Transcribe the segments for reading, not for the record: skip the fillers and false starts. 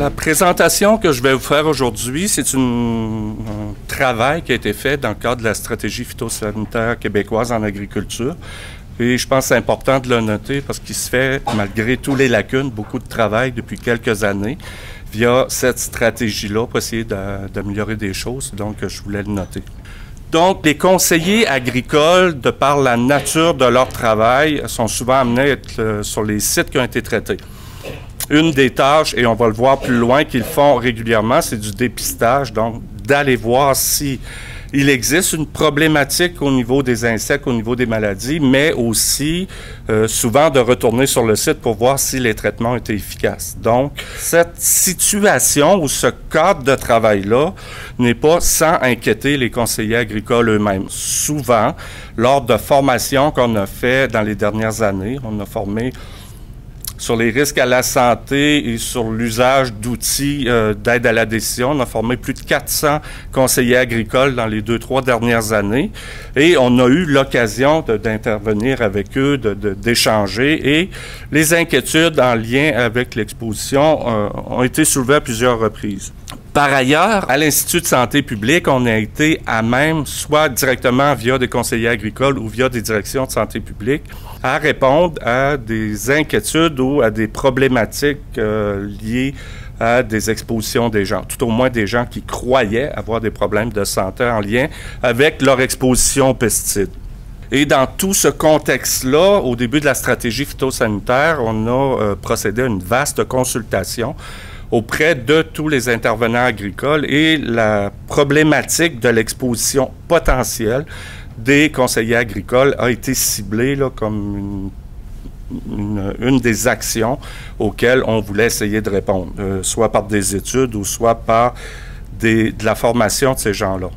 La présentation que je vais vous faire aujourd'hui, c'est un travail qui a été fait dans le cadre de la stratégie phytosanitaire québécoise en agriculture. Et je pense que c'est important de le noter parce qu'il se fait, malgré toutes les lacunes, beaucoup de travail depuis quelques années via cette stratégie-là pour essayer d'améliorer des choses. Donc, je voulais le noter. Donc, les conseillers agricoles, de par la nature de leur travail, sont souvent amenés à être sur les sites qui ont été traités. Une des tâches, et on va le voir plus loin, qu'ils font régulièrement, c'est du dépistage, donc d'aller voir si il existe une problématique au niveau des insectes, au niveau des maladies, mais aussi souvent de retourner sur le site pour voir si les traitements étaient efficaces. Donc, cette situation ou ce cadre de travail-là n'est pas sans inquiéter les conseillers agricoles eux-mêmes. Souvent, lors de formations qu'on a fait dans les dernières années, on a formé sur les risques à la santé et sur l'usage d'outils d'aide à la décision. On a formé plus de 400 conseillers agricoles dans les 2-3 dernières années et on a eu l'occasion d'intervenir avec eux, d'échanger et les inquiétudes en lien avec l'exposition ont été soulevées à plusieurs reprises. Par ailleurs, à l'Institut de santé publique, on a été à même, soit directement via des conseillers agricoles ou via des directions de santé publique, à répondre à des inquiétudes ou à des problématiques liées à des expositions des gens, tout au moins des gens qui croyaient avoir des problèmes de santé en lien avec leur exposition aux pesticides. Et dans tout ce contexte-là, au début de la stratégie phytosanitaire, on a procédé à une vaste consultation auprès de tous les intervenants agricoles et la problématique de l'exposition potentielle des conseillers agricoles a été ciblée là, comme une des actions auxquelles on voulait essayer de répondre, soit par des études ou soit par de la formation de ces gens-là.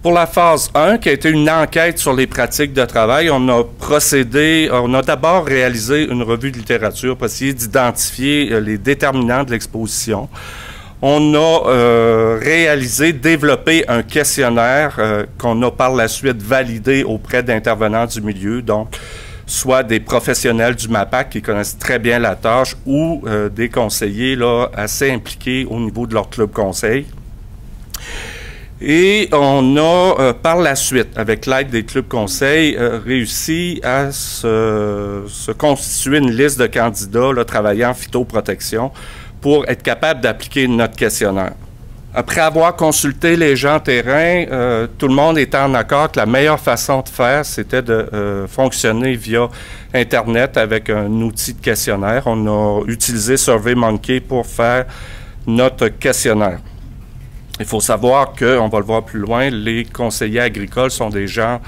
Pour la phase 1, qui a été une enquête sur les pratiques de travail, on a d'abord réalisé une revue de littérature pour essayer d'identifier les déterminants de l'exposition. On a développé un questionnaire qu'on a par la suite validé auprès d'intervenants du milieu, donc soit des professionnels du MAPAC qui connaissent très bien la tâche ou des conseillers là, assez impliqués au niveau de leur club conseil. Et on a, par la suite, avec l'aide des clubs conseils, réussi à se constituer une liste de candidats là, travaillant en phytoprotection pour être capable d'appliquer notre questionnaire. Après avoir consulté les gens terrain, tout le monde était en accord que la meilleure façon de faire, c'était de fonctionner via Internet avec un outil de questionnaire. On a utilisé SurveyMonkey pour faire notre questionnaire. Il faut savoir que, on va le voir plus loin, les conseillers agricoles sont des gens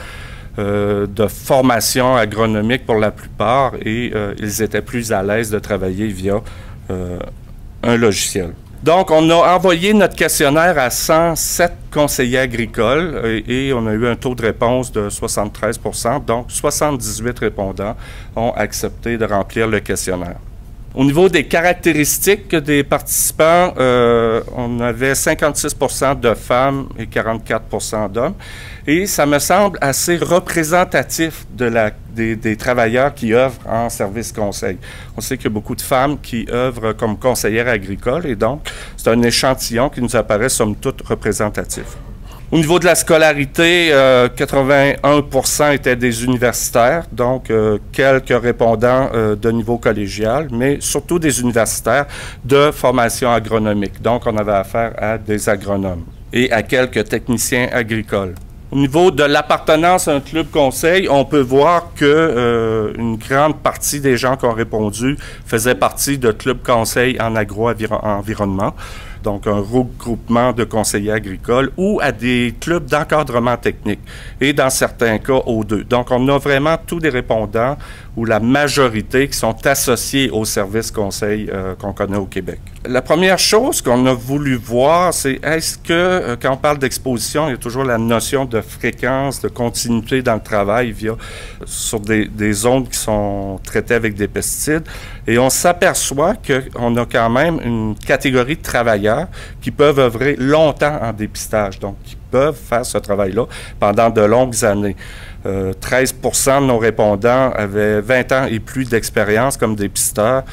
de formation agronomique pour la plupart et ils étaient plus à l'aise de travailler via un logiciel. Donc, on a envoyé notre questionnaire à 107 conseillers agricoles et on a eu un taux de réponse de 73 %. Donc, 78 répondants ont accepté de remplir le questionnaire. Au niveau des caractéristiques des participants, on avait 56 % de femmes et 44 % d'hommes. Et ça me semble assez représentatif des travailleurs qui œuvrent en service conseil. On sait qu'il y a beaucoup de femmes qui œuvrent comme conseillères agricoles et donc c'est un échantillon qui nous apparaît somme toute représentatif. Au niveau de la scolarité, 81 % étaient des universitaires, donc quelques répondants de niveau collégial, mais surtout des universitaires de formation agronomique. Donc, on avait affaire à des agronomes et à quelques techniciens agricoles. Au niveau de l'appartenance à un club conseil, on peut voir que une grande partie des gens qui ont répondu faisaient partie de clubs conseil en agro-environnement. Donc un regroupement de conseillers agricoles ou à des clubs d'encadrement technique et dans certains cas aux deux. Donc on a vraiment tous des répondants ou la majorité qui sont associés au service conseil qu'on connaît au Québec. La première chose qu'on a voulu voir, c'est est-ce que quand on parle d'exposition, il y a toujours la notion de fréquence, de continuité dans le travail sur des zones qui sont traitées avec des pesticides. Et on s'aperçoit qu'on a quand même une catégorie de travailleurs qui peuvent œuvrer longtemps en dépistage, donc qui peuvent faire ce travail-là pendant de longues années. 13 % de nos répondants avaient 20 ans et plus d'expérience comme dépisteurs.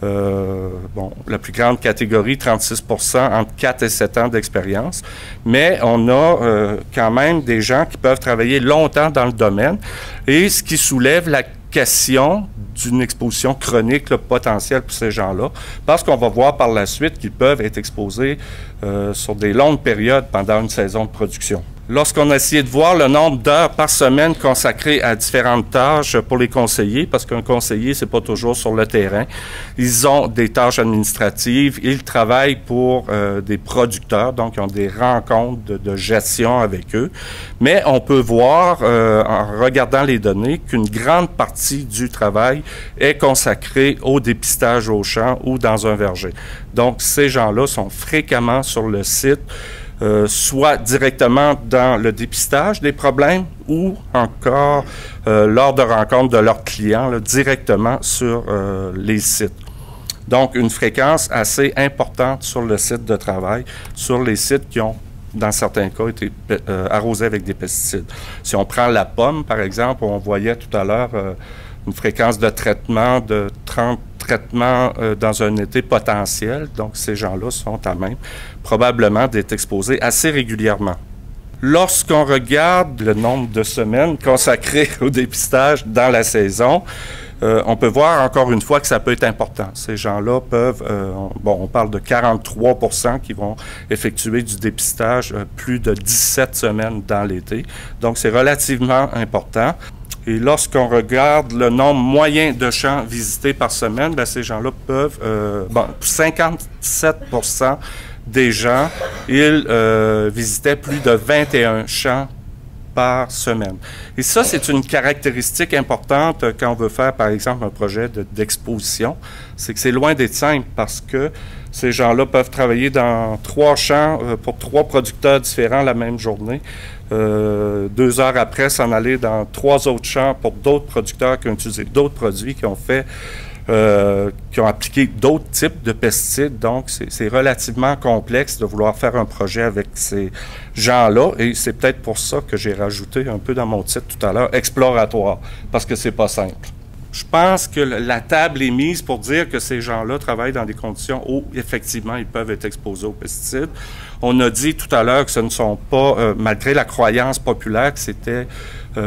Bon, la plus grande catégorie, 36%, entre 4 et 7 ans d'expérience. Mais on a quand même des gens qui peuvent travailler longtemps dans le domaine, et ce qui soulève la question d'une exposition chronique là, potentielle pour ces gens-là, parce qu'on va voir par la suite qu'ils peuvent être exposés sur des longues périodes pendant une saison de production. Lorsqu'on a essayé de voir le nombre d'heures par semaine consacrées à différentes tâches pour les conseillers, parce qu'un conseiller, c'est pas toujours sur le terrain, ils ont des tâches administratives, ils travaillent pour des producteurs, donc ils ont des rencontres de gestion avec eux, mais on peut voir, en regardant les données, qu'une grande partie du travail est consacrée au dépistage au champ ou dans un verger. Donc, ces gens-là sont fréquemment sur le site, soit directement dans le dépistage des problèmes ou encore lors de rencontres de leurs clients, là, directement sur les sites. Donc, une fréquence assez importante sur le site de travail, sur les sites qui ont, dans certains cas, été arrosés avec des pesticides. Si on prend la pomme, par exemple, on voyait tout à l'heure une fréquence de traitement de 30 traitements dans un été potentiel. Donc, ces gens-là sont à même probablement d'être exposés assez régulièrement. Lorsqu'on regarde le nombre de semaines consacrées au dépistage dans la saison, on peut voir encore une fois que ça peut être important. Ces gens-là peuvent, on parle de 43% qui vont effectuer du dépistage plus de 17 semaines dans l'été. Donc, c'est relativement important. Et lorsqu'on regarde le nombre moyen de champs visités par semaine, bien, ces gens-là peuvent, 57% des gens, ils visitaient plus de 21 champs par semaine. Et ça, c'est une caractéristique importante quand on veut faire, par exemple, un projet d'exposition. C'est que c'est loin d'être simple parce que ces gens-là peuvent travailler dans 3 champs pour 3 producteurs différents la même journée. 2 heures après, s'en aller dans 3 autres champs pour d'autres producteurs qui ont utilisé d'autres produits, qui ont appliqué d'autres types de pesticides. Donc, c'est relativement complexe de vouloir faire un projet avec ces gens-là. Et c'est peut-être pour ça que j'ai rajouté un peu dans mon titre tout à l'heure, exploratoire, parce que c'est pas simple. Je pense que la table est mise pour dire que ces gens-là travaillent dans des conditions où, effectivement, ils peuvent être exposés aux pesticides. On a dit tout à l'heure que ce ne sont pas, malgré la croyance populaire, que c'était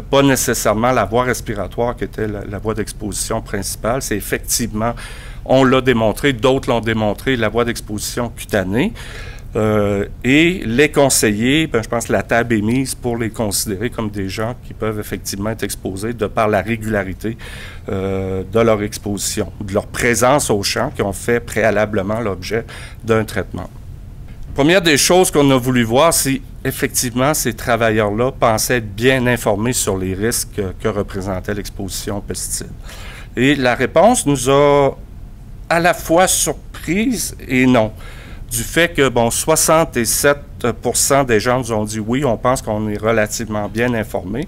pas nécessairement la voie respiratoire qui était la voie d'exposition principale. C'est effectivement, on l'a démontré, d'autres l'ont démontré, la voie d'exposition cutanée. Et les conseillers, je pense que la table est mise pour les considérer comme des gens qui peuvent effectivement être exposés de par la régularité de leur exposition, de leur présence au champ qui ont fait préalablement l'objet d'un traitement. Première des choses qu'on a voulu voir, c'est effectivement ces travailleurs-là pensaient être bien informés sur les risques que représentait l'exposition aux pesticides. Et la réponse nous a à la fois surprise et non. Du fait que, 67% des gens nous ont dit oui, on pense qu'on est relativement bien informés.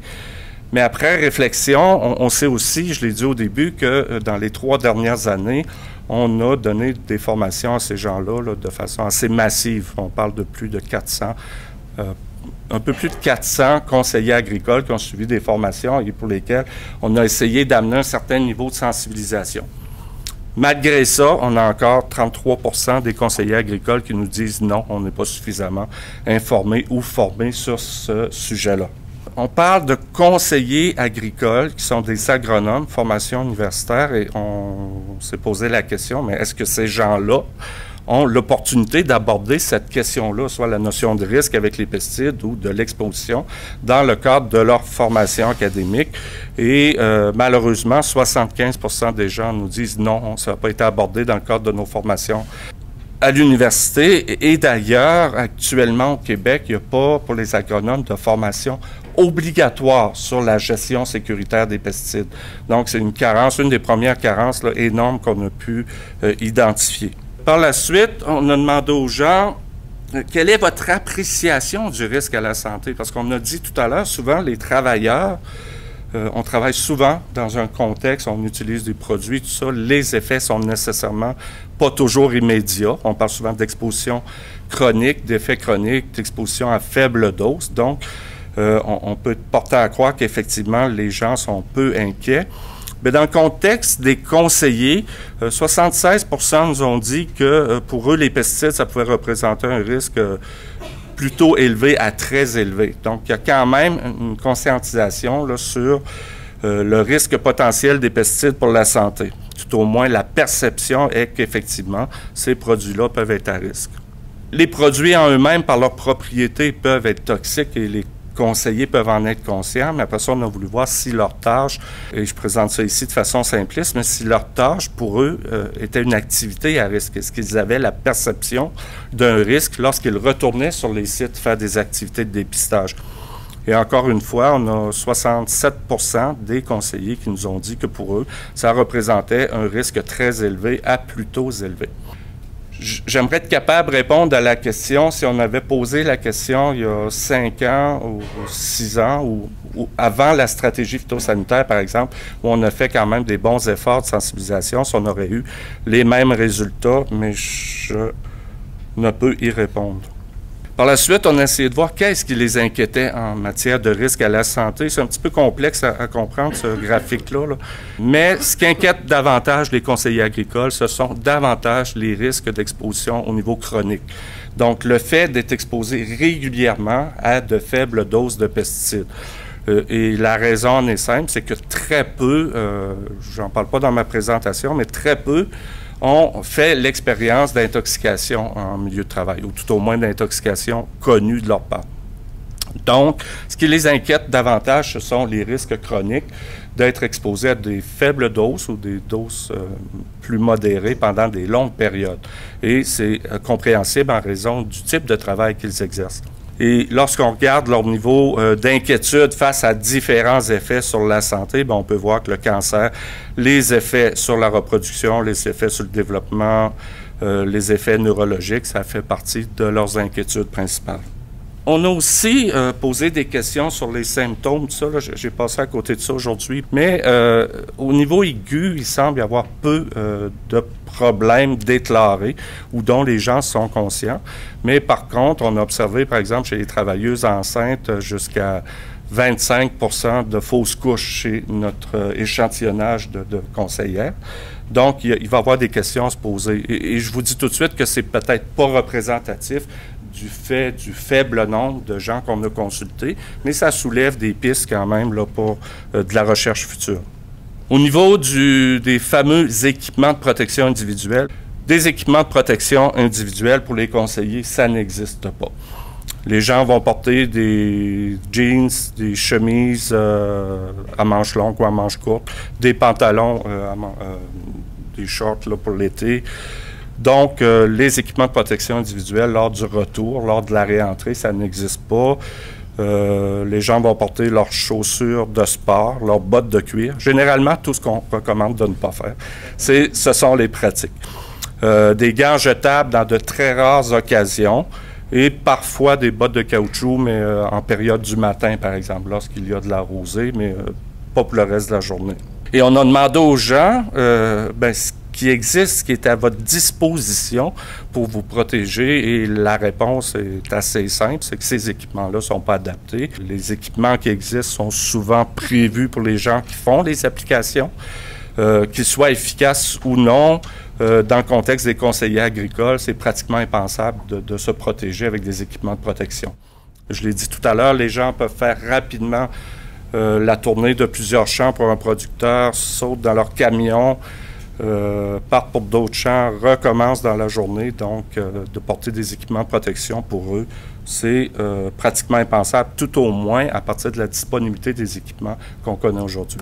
Mais après réflexion, on sait aussi, je l'ai dit au début, que dans les 3 dernières années, on a donné des formations à ces gens-là là, de façon assez massive. On parle de plus de 400, un peu plus de 400 conseillers agricoles qui ont suivi des formations et pour lesquels on a essayé d'amener un certain niveau de sensibilisation. Malgré ça, on a encore 33% des conseillers agricoles qui nous disent non, on n'est pas suffisamment informés ou formés sur ce sujet-là. On parle de conseillers agricoles qui sont des agronomes, formation universitaire, et on s'est posé la question, mais est-ce que ces gens-là ont l'opportunité d'aborder cette question-là, soit la notion de risque avec les pesticides ou de l'exposition, dans le cadre de leur formation académique. Et malheureusement, 75% des gens nous disent non, ça n'a pas été abordé dans le cadre de nos formations à l'université. Et d'ailleurs, actuellement au Québec, il n'y a pas pour les agronomes de formation obligatoire sur la gestion sécuritaire des pesticides. Donc, c'est une carence, une des premières carences là, énormes qu'on a pu identifier. Par la suite, on a demandé aux gens quelle est votre appréciation du risque à la santé? Parce qu'on a dit tout à l'heure, souvent, les travailleurs, on travaille souvent dans un contexte, on utilise des produits, tout ça, les effets sont nécessairement pas toujours immédiats. On parle souvent d'exposition chronique, d'effets chroniques, d'exposition à faible dose. Donc, on peut porter à croire qu'effectivement, les gens sont peu inquiets. Mais dans le contexte des conseillers, 76% nous ont dit que pour eux, les pesticides, ça pouvait représenter un risque plutôt élevé à très élevé. Donc, il y a quand même une conscientisation là, sur le risque potentiel des pesticides pour la santé. Tout au moins, la perception est qu'effectivement, ces produits-là peuvent être à risque. Les produits en eux-mêmes, par leur propriété, peuvent être toxiques et les conseillers peuvent en être conscients, mais après ça, on a voulu voir si leur tâche, et je présente ça ici de façon simpliste, mais si leur tâche, pour eux, était une activité à risque. Est-ce qu'ils avaient la perception d'un risque lorsqu'ils retournaient sur les sites faire des activités de dépistage? Et encore une fois, on a 67% des conseillers qui nous ont dit que pour eux, ça représentait un risque très élevé à plutôt élevé. J'aimerais être capable de répondre à la question si on avait posé la question il y a 5 ans ou 6 ans ou avant la stratégie phytosanitaire, par exemple, où on a fait quand même des bons efforts de sensibilisation, si on aurait eu les mêmes résultats, mais je ne peux y répondre. Par la suite, on a essayé de voir qu'est-ce qui les inquiétait en matière de risque à la santé. C'est un petit peu complexe à comprendre, ce graphique-là. Là. Mais ce qui inquiète davantage les conseillers agricoles, ce sont davantage les risques d'exposition au niveau chronique. Donc, le fait d'être exposé régulièrement à de faibles doses de pesticides. Et la raison en est simple, c'est que très peu, j'en parle pas dans ma présentation, mais très peu ont fait l'expérience d'intoxication en milieu de travail, ou tout au moins d'intoxication connue de leur part. Donc, ce qui les inquiète davantage, ce sont les risques chroniques d'être exposés à des faibles doses ou des doses plus modérées pendant des longues périodes. Et c'est compréhensible en raison du type de travail qu'ils exercent. Et lorsqu'on regarde leur niveau d'inquiétude face à différents effets sur la santé, bien, on peut voir que le cancer, les effets sur la reproduction, les effets sur le développement, les effets neurologiques, ça fait partie de leurs inquiétudes principales. On a aussi posé des questions sur les symptômes, tout ça. J'ai passé à côté de ça aujourd'hui. Mais au niveau aigu, il semble y avoir peu de problèmes déclarés ou dont les gens sont conscients. Mais par contre, on a observé, par exemple, chez les travailleuses enceintes, jusqu'à 25% de fausses couches chez notre échantillonnage de conseillères. Donc, il va y avoir des questions à se poser. Et je vous dis tout de suite que c'est peut-être pas représentatif du fait du faible nombre de gens qu'on a consultés, mais ça soulève des pistes quand même là, pour de la recherche future. Au niveau des fameux équipements de protection individuelle, des équipements de protection individuelle pour les conseillers, ça n'existe pas. Les gens vont porter des jeans, des chemises à manches longues ou à manches courtes, des pantalons, des shorts là, pour l'été. Donc, les équipements de protection individuelle lors du retour, lors de la réentrée, ça n'existe pas. Les gens vont porter leurs chaussures de sport, leurs bottes de cuir. Généralement, tout ce qu'on recommande de ne pas faire, ce sont les pratiques. Des gants jetables dans de très rares occasions et parfois des bottes de caoutchouc, mais en période du matin, par exemple, lorsqu'il y a de la rosée, mais pas pour le reste de la journée. Et on a demandé aux gens, ce qui existe, ce qui est à votre disposition pour vous protéger, et la réponse est assez simple, c'est que ces équipements-là ne sont pas adaptés. Les équipements qui existent sont souvent prévus pour les gens qui font les applications, qu'ils soient efficaces ou non. Dans le contexte des conseillers agricoles, c'est pratiquement impensable de se protéger avec des équipements de protection. Je l'ai dit tout à l'heure, les gens peuvent faire rapidement la tournée de plusieurs champs pour un producteur, sautent dans leur camion, partent pour d'autres champs, recommencent dans la journée. Donc, de porter des équipements de protection pour eux, c'est pratiquement impensable, tout au moins à partir de la disponibilité des équipements qu'on connaît aujourd'hui.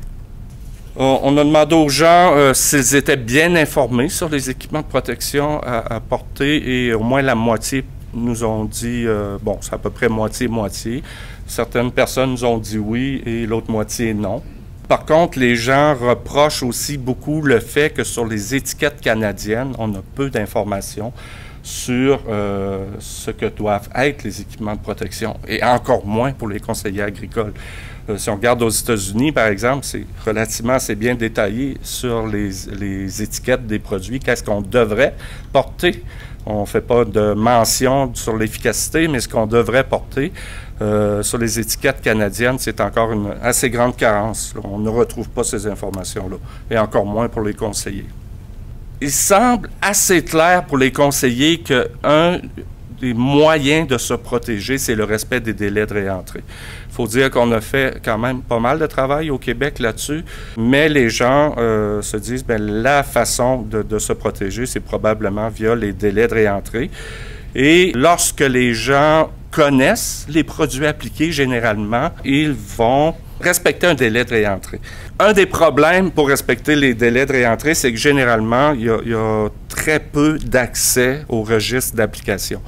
On a demandé aux gens s'ils étaient bien informés sur les équipements de protection à porter, et au moins la moitié nous ont dit, c'est à peu près moitié-moitié. Certaines personnes nous ont dit oui et l'autre moitié non. Par contre, les gens reprochent aussi beaucoup le fait que sur les étiquettes canadiennes, on a peu d'informations sur ce que doivent être les équipements de protection, et encore moins pour les conseillers agricoles. Si on regarde aux États-Unis, par exemple, c'est relativement assez bien détaillé sur les étiquettes des produits, qu'est-ce qu'on devrait porter On ne fait pas de mention sur l'efficacité, mais ce qu'on devrait porter sur les étiquettes canadiennes, c'est encore une assez grande carence. On ne retrouve pas ces informations-là, et encore moins pour les conseillers. Il semble assez clair pour les conseillers qu'un des moyens de se protéger, c'est le respect des délais de réentrée. Il faut dire qu'on a fait quand même pas mal de travail au Québec là-dessus, mais les gens se disent, bien, la façon de se protéger, c'est probablement via les délais de réentrée. Et lorsque les gens connaissent les produits appliqués, généralement, ils vont respecter un délai de réentrée. Un des problèmes pour respecter les délais de réentrée, c'est que généralement, il y a très peu d'accès au registre d'application.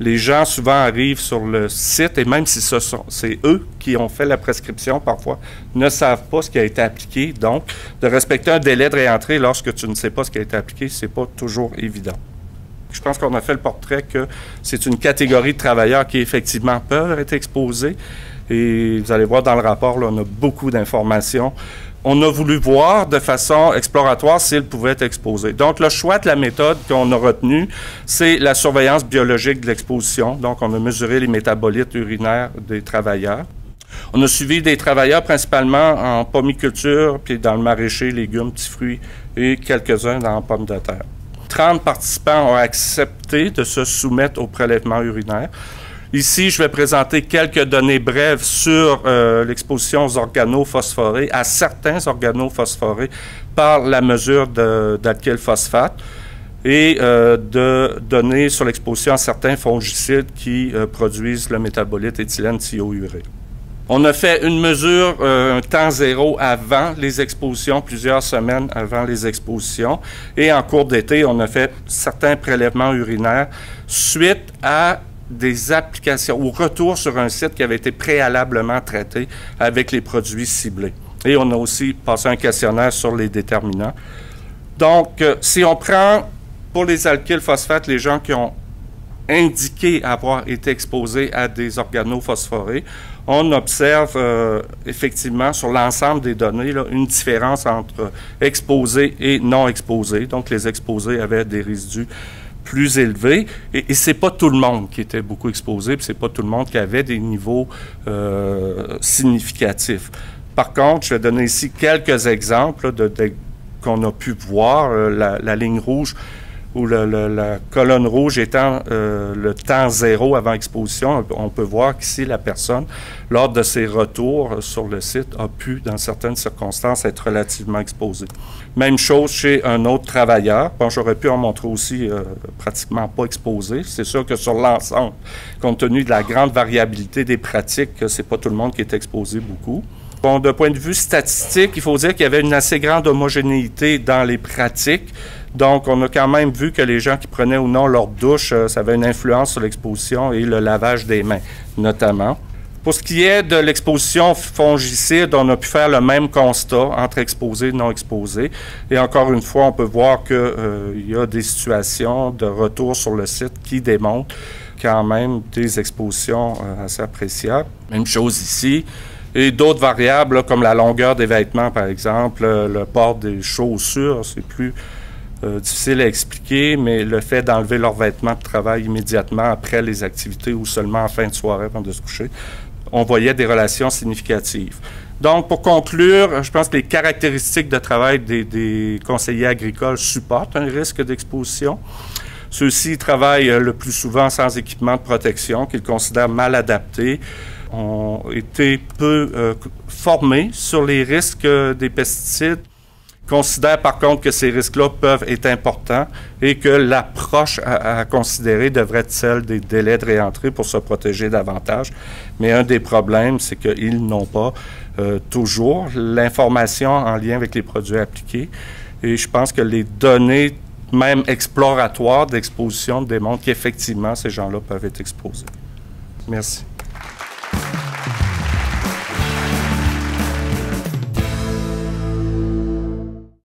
Les gens souvent arrivent sur le site et même si c'est eux qui ont fait la prescription, parfois, ne savent pas ce qui a été appliqué. Donc, de respecter un délai de réentrée lorsque tu ne sais pas ce qui a été appliqué, c'est pas toujours évident. Je pense qu'on a fait le portrait que c'est une catégorie de travailleurs qui, effectivement, peuvent être exposés. Et vous allez voir dans le rapport, là, on a beaucoup d'informations. On a voulu voir de façon exploratoire s'ils pouvaient être exposés. Donc, le choix de la méthode qu'on a retenue, c'est la surveillance biologique de l'exposition. Donc, on a mesuré les métabolites urinaires des travailleurs. On a suivi des travailleurs principalement en pomiculture, puis dans le maraîcher, légumes, petits fruits et quelques-uns dans pommes de terre. 30 participants ont accepté de se soumettre au prélèvement urinaire. Ici, je vais présenter quelques données brèves sur l'exposition aux organophosphorés, à certains organophosphorés par la mesure d'alkylphosphate et de données sur l'exposition à certains fongicides qui produisent le métabolite éthylène-thiourée. On a fait une mesure, un temps zéro avant les expositions, plusieurs semaines avant les expositions. Et en cours d'été, on a fait certains prélèvements urinaires suite à des applications ou retour sur un site qui avait été préalablement traité avec les produits ciblés. Et on a aussi passé un questionnaire sur les déterminants. Donc, si on prend pour les alkylphosphates, les gens qui ont indiqué avoir été exposés à des organophosphorés, on observe effectivement sur l'ensemble des données là, une différence entre exposés et non exposés. Donc, les exposés avaient des résidus plus élevés. Et c'est pas tout le monde qui était beaucoup exposé, puis c'est pas tout le monde qui avait des niveaux significatifs. Par contre, je vais donner ici quelques exemples qu'on a pu voir. La ligne rouge ou la colonne rouge étant le temps zéro avant exposition, on peut voir qu'ici, la personne, lors de ses retours sur le site, a pu, dans certaines circonstances, être relativement exposée. Même chose chez un autre travailleur. Bon, j'aurais pu en montrer aussi pratiquement pas exposé. C'est sûr que sur l'ensemble, compte tenu de la grande variabilité des pratiques, c'est pas tout le monde qui est exposé beaucoup. Bon, d'un point de vue statistique, il faut dire qu'il y avait une assez grande homogénéité dans les pratiques. Donc, on a quand même vu que les gens qui prenaient ou non leur douche, ça avait une influence sur l'exposition et le lavage des mains, notamment. Pour ce qui est de l'exposition fongicide, on a pu faire le même constat entre exposés et non exposés. Et encore une fois, on peut voir qu'il y a des situations de retour sur le site qui démontrent quand même des expositions assez appréciables. Même chose ici. Et d'autres variables, là, comme la longueur des vêtements, par exemple, le port des chaussures, c'est plus difficile à expliquer, mais le fait d'enlever leurs vêtements de travail immédiatement après les activités ou seulement en fin de soirée avant de se coucher, on voyait des relations significatives. Donc, pour conclure, je pense que les caractéristiques de travail des conseillers agricoles supportent un risque d'exposition. Ceux-ci travaillent le plus souvent sans équipement de protection, qu'ils considèrent mal adaptés, ont été peu formés sur les risques des pesticides, considèrent par contre que ces risques-là peuvent être importants et que l'approche à considérer devrait être celle des délais de réentrée pour se protéger davantage. Mais un des problèmes, c'est qu'ils n'ont pas toujours l'information en lien avec les produits appliqués. Et je pense que les données, même exploratoires d'exposition, démontrent qu'effectivement, ces gens-là peuvent être exposés. Merci.